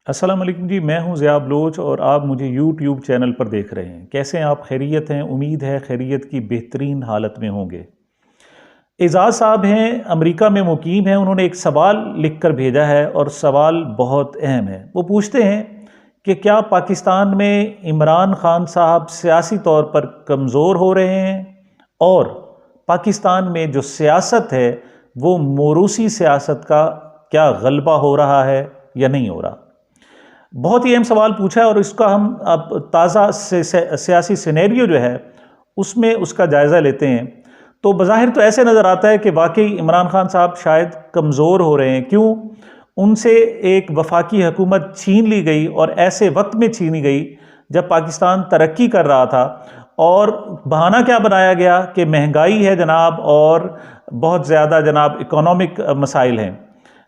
अस्सलाम वालेकुम जी। मैं हूं ज़िया बलोच और आप मुझे यूट्यूब चैनल पर देख रहे हैं। कैसे हैं आप? खैरियत हैं? उम्मीद है खैरियत की बेहतरीन हालत में होंगे। एजाज़ साहब हैं, अमेरिका में मुकीम हैं। उन्होंने एक सवाल लिख कर भेजा है और सवाल बहुत अहम है। वो पूछते हैं कि क्या पाकिस्तान में इमरान खान साहब सियासी तौर पर कमज़ोर हो रहे हैं और पाकिस्तान में जो सियासत है वो मोरूसी सियासत का क्या गलबा हो रहा है या नहीं हो रहा। बहुत ही अहम सवाल पूछा है और इसका हम अब ताज़ा सियासी सिनेरियो जो है उसमें उसका जायज़ा लेते हैं। तो बज़ाहिर तो ऐसे नज़र आता है कि वाकई इमरान खान साहब शायद कमज़ोर हो रहे हैं। क्यों? उनसे एक वफाकी हुकूमत छीन ली गई और ऐसे वक्त में छीनी गई जब पाकिस्तान तरक्की कर रहा था। और बहाना क्या बनाया गया कि महंगाई है जनाब और बहुत ज़्यादा जनाब इकोनॉमिक मसाइल हैं।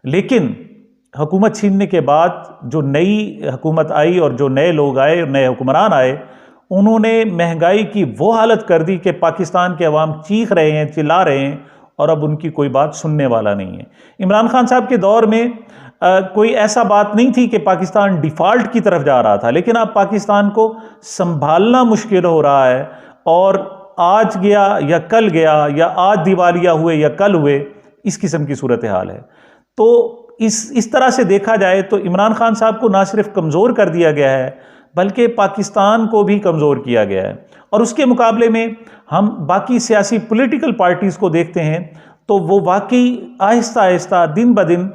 लेकिन हुकूमत छीनने के बाद जो नई हुकूमत आई और जो नए लोग आए और नए हुक्मरान आए, उन्होंने महंगाई की वो हालत कर दी कि पाकिस्तान के अवाम चीख रहे हैं, चिल्ला रहे हैं और अब उनकी कोई बात सुनने वाला नहीं है। इमरान खान साहब के दौर में कोई ऐसा बात नहीं थी कि पाकिस्तान डिफ़ॉल्ट की तरफ जा रहा था, लेकिन अब पाकिस्तान को संभालना मुश्किल हो रहा है। और आज गया या कल गया या आज दिवालिया हुए या कल हुए, इस किस्म की सूरत हाल है। तो इस तरह से देखा जाए तो इमरान खान साहब को ना सिर्फ कमज़ोर कर दिया गया है बल्कि पाकिस्तान को भी कमज़ोर किया गया है। और उसके मुकाबले में हम बाकी सियासी पॉलिटिकल पार्टीज़ को देखते हैं तो वो वाकई आहिस्ता आहिस्ता दिन ब दिन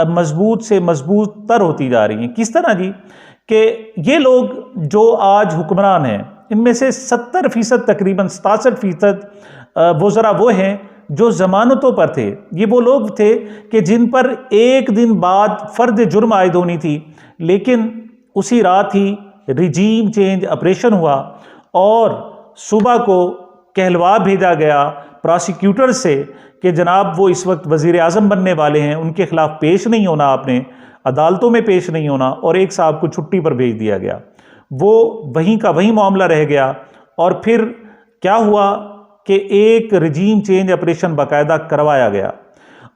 मजबूत से मजबूत तर होती जा रही हैं। किस तरह जी? कि ये लोग जो आज हुक्मरान हैं इनमें से 70% तकरीबन 67% वो ज़रा वो हैं जो ज़मानतों पर थे। ये वो लोग थे कि जिन पर एक दिन बाद फ़र्द जुर्म आयद होनी थी, लेकिन उसी रात ही रिजीम चेंज ऑपरेशन हुआ और सुबह को कहलवा भेजा गया प्रोसिक्यूटर से कि जनाब वो इस वक्त वज़ीर आज़म बनने वाले हैं, उनके ख़िलाफ़ पेश नहीं होना, आपने अदालतों में पेश नहीं होना, और एक साहब को छुट्टी पर भेज दिया गया। वो वहीं का वहीं मामला रह गया। और फिर क्या हुआ कि एक रजीम चेंज ऑपरेशन बाकायदा करवाया गया।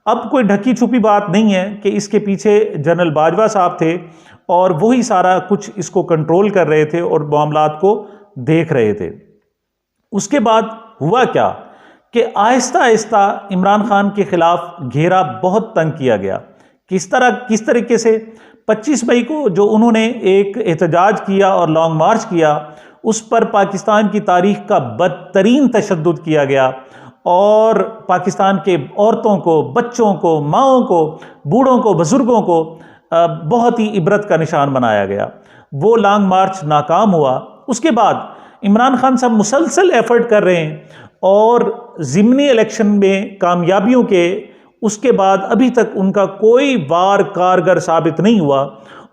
अब कोई ढकी छुपी बात नहीं है कि इसके पीछे जनरल बाजवा साहब थे और वही सारा कुछ इसको कंट्रोल कर रहे थे और मामलात को देख रहे थे। उसके बाद हुआ क्या कि आहिस्ता आहिस्ता इमरान खान के खिलाफ घेरा बहुत तंग किया गया। किस तरीके से? 25 मई को जो उन्होंने एक एहतजाज किया और लॉन्ग मार्च किया, उस पर पाकिस्तान की तारीख का बदतरीन तशद्दुद किया गया और पाकिस्तान के औरतों को, बच्चों को, माओं को, बूढ़ों को, बुजुर्गों को बहुत ही इबरत का निशान बनाया गया। वो लॉन्ग मार्च नाकाम हुआ। उसके बाद इमरान खान साहब मुसलसल एफर्ट कर रहे हैं और ज़िमनी इलेक्शन में कामयाबियों के उसके बाद अभी तक उनका कोई वार कारगर साबित नहीं हुआ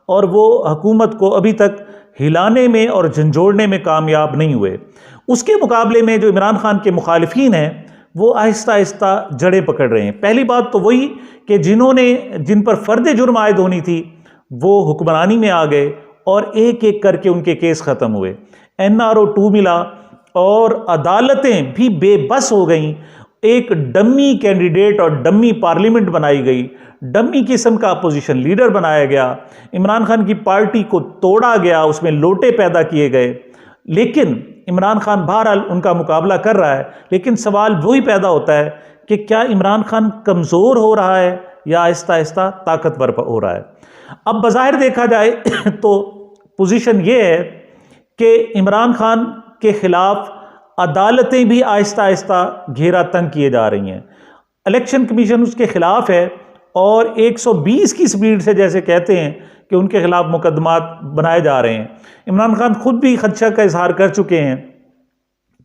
और वो हुकूमत को अभी तक हिलाने में और झंझोड़ने में कामयाब नहीं हुए। उसके मुकाबले में जो इमरान खान के मुखालिफिन हैं वो आहिस्ता आहिस्ता जड़ें पकड़ रहे हैं। पहली बात तो वही कि जिन पर फ़र्द जुर्म आयद होनी थी वो हुक्मरानी में आ गए और एक एक करके उनके केस ख़त्म हुए। NRO 2 मिला और अदालतें भी बेबस हो गईं। एक डम्मी कैंडिडेट और डम्मी पार्लियामेंट बनाई गई, डम्मी किस्म का अपोजिशन लीडर बनाया गया, इमरान खान की पार्टी को तोड़ा गया, उसमें लोटे पैदा किए गए। लेकिन इमरान खान बहरहाल उनका मुकाबला कर रहा है। लेकिन सवाल वही पैदा होता है कि क्या इमरान खान कमज़ोर हो रहा है या आहिस्ता आहिस्ता ताकतवर हो रहा है? अब बज़ाहिर देखा जाए तो पोजीशन ये है कि इमरान खान के ख़िलाफ़ अदालतें भी आहिस्ता आहिस्ता घेरा तंग किए जा रही हैं। इलेक्शन कमीशन उसके ख़िलाफ़ है और 120 की स्पीड से जैसे कहते हैं कि उनके खिलाफ मुकदमात बनाए जा रहे हैं। इमरान खान खुद भी खदशा का इजहार कर चुके हैं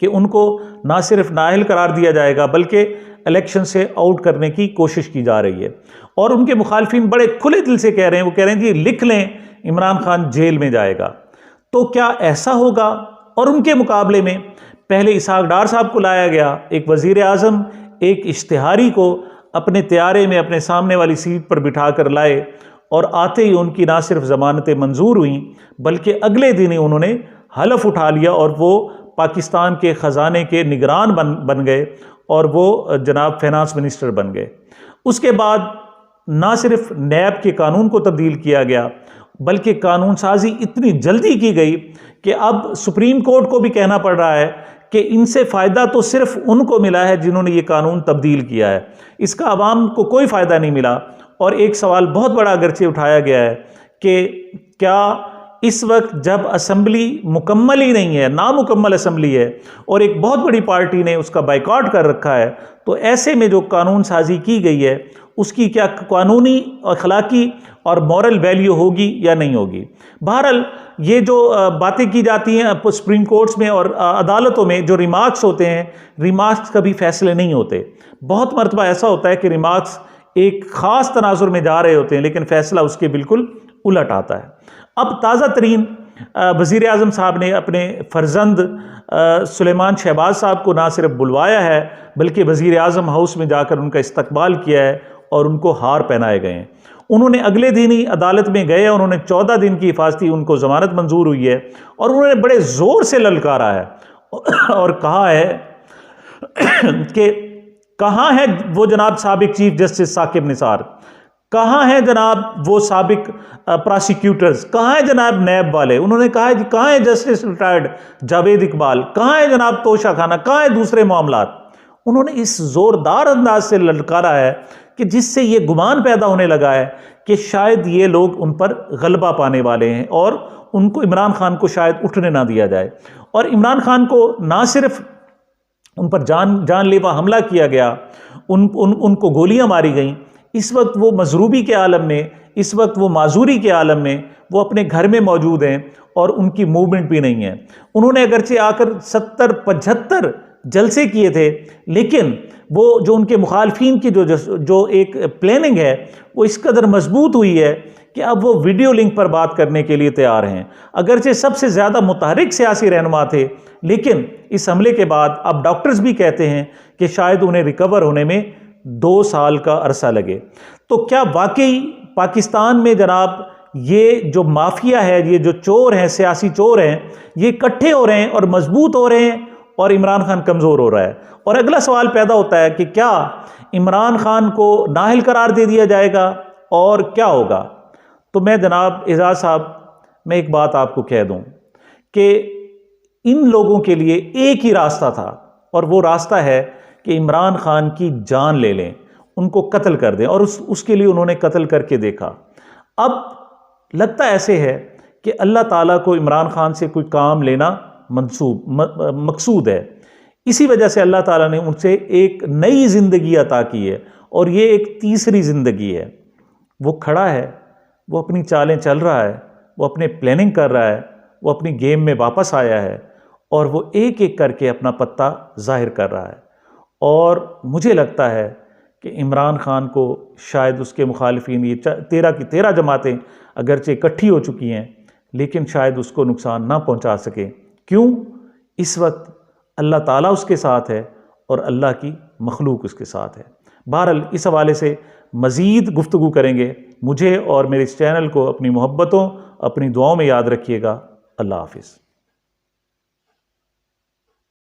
कि उनको ना सिर्फ नाअहल करार दिया जाएगा बल्कि इलेक्शन से आउट करने की कोशिश की जा रही है। और उनके मुखालिफिन बड़े खुले दिल से कह रहे हैं, वो कह रहे हैं कि लिख लें इमरान खान जेल में जाएगा। तो क्या ऐसा होगा? और उनके मुकाबले में पहले इसहाक डार साहब को लाया गया, एक वज़ीर आज़म एक इश्तिहारी को अपने तैयारे में अपने सामने वाली सीट पर बिठा कर लाए और आते ही उनकी ना सिर्फ ज़मानतें मंजूर हुई बल्कि अगले दिन ही उन्होंने हलफ उठा लिया और वो पाकिस्तान के ख़जाने के निगरान बन गए और वो जनाब फाइनेंस मिनिस्टर बन गए। उसके बाद ना सिर्फ नैब के कानून को तब्दील किया गया बल्कि कानून साजी इतनी जल्दी की गई कि अब सुप्रीम कोर्ट को भी कहना पड़ रहा है कि इनसे फ़ायदा तो सिर्फ उनको मिला है जिन्होंने ये कानून तब्दील किया है, इसका आवाम को कोई फ़ायदा नहीं मिला। और एक सवाल बहुत बड़ा अगरचे उठाया गया है कि क्या इस वक्त जब असम्बली मुकम्मल ही नहीं है, नामुकम्मल असम्बली है और एक बहुत बड़ी पार्टी ने उसका बाइकआउट कर रखा है, तो ऐसे में जो कानून साजी की गई है उसकी क्या कानूनी, अखलाकी और मॉरल वैल्यू होगी या नहीं होगी। बहरहाल ये जो बातें की जाती हैं सुप्रीम कोर्ट्स में और अदालतों में, जो रिमार्क्स होते हैं, रिमार्क्स कभी फैसले नहीं होते। बहुत मरतबा ऐसा होता है कि रिमार्क्स एक ख़ास तनाजुर में जा रहे होते हैं लेकिन फ़ैसला उसके बिल्कुल उलट आता है। अब ताज़ा तरीन वज़ीर आज़म साहब ने अपने फ़र्जंद सुलेमान शहबाज साहब को ना सिर्फ बुलवाया है बल्कि वज़ीर आज़म हाउस में जाकर उनका इस्तकबाल किया है और उनको हार पहनाए गए हैं। उन्होंने अगले दिन ही अदालत में गए, उन्होंने 14 दिन की हिफाजती, उनको ज़मानत मंजूर हुई है और उन्होंने बड़े ज़ोर से ललकारा है और कहा है कि कहाँ है वो जनाब साबिक चीफ जस्टिस साकिब निसार, कहाँ है जनाब वो साबिक प्रोसिक्यूटर्स, कहाँ है जनाब नैब वाले। उन्होंने कहा है कि कहाँ है जस्टिस रिटायर्ड जावेद इकबाल, कहाँ है जनाब तोशा खाना, कहाँ है दूसरे मामलात। उन्होंने इस ज़ोरदार अंदाज से ललकारा है कि जिससे ये गुमान पैदा होने लगा है कि शायद ये लोग उन पर गलबा पाने वाले हैं और उनको, इमरान खान को शायद उठने ना दिया जाए। और इमरान खान को ना सिर्फ उन पर जानलेवा हमला किया गया, उनको गोलियां मारी गईं, इस वक्त वो मजरूबी के आलम में, इस वक्त वो माजूरी के आलम में, वो अपने घर में मौजूद हैं और उनकी मूवमेंट भी नहीं है। उन्होंने अगरचे आकर 70-75 जलसे किए थे लेकिन वो जो उनके मुखालफीन की जो एक प्लानिंग है वो इस कदर मजबूत हुई है कि अब वो वीडियो लिंक पर बात करने के लिए तैयार हैं। अगरचे सबसे ज़्यादा मुतहरिक सियासी रहनुमा थे लेकिन इस हमले के बाद अब डॉक्टर्स भी कहते हैं कि शायद उन्हें रिकवर होने में 2 साल का अरसा लगे। तो क्या वाकई पाकिस्तान में जनाब ये जो माफिया है, ये जो चोर हैं, सियासी चोर हैं, ये इकट्ठे हो रहे हैं और मजबूत हो रहे हैं और इमरान खान कमज़ोर हो रहा है। और अगला सवाल पैदा होता है कि क्या इमरान खान को नाअहल करार दे दिया जाएगा और क्या होगा। तो मैं जनाब एजाज साहब, मैं एक बात आपको कह दूं कि इन लोगों के लिए एक ही रास्ता था और वो रास्ता है कि इमरान खान की जान ले लें, उनको कत्ल कर दें, और उसके लिए उन्होंने कत्ल करके देखा। अब लगता ऐसे है कि अल्लाह ताला को इमरान खान से कोई काम लेना मकसूद है। इसी वजह से अल्लाह ताला ने उनसे एक नई ज़िंदगी अता की है और ये एक तीसरी ज़िंदगी है। वो खड़ा है, वो अपनी चालें चल रहा है, वो अपने प्लानिंग कर रहा है, वो अपनी गेम में वापस आया है और वो एक एक करके अपना पत्ता जाहिर कर रहा है। और मुझे लगता है कि इमरान खान को शायद उसके मुखालिफिन, ये 13 की 13 जमातें अगरचे इकट्ठी हो चुकी हैं लेकिन शायद उसको नुकसान ना पहुंचा सकें। क्यों? इस वक्त अल्लाह ताला उसके साथ है और अल्लाह की मखलूक उसके साथ है। बहरहाल इस हवाले से मज़ीद गुफ्तगू करेंगे। मुझे और मेरे इस चैनल को अपनी मोहब्बतों, अपनी दुआओं में याद रखिएगा। अल्लाह हाफ़िज़।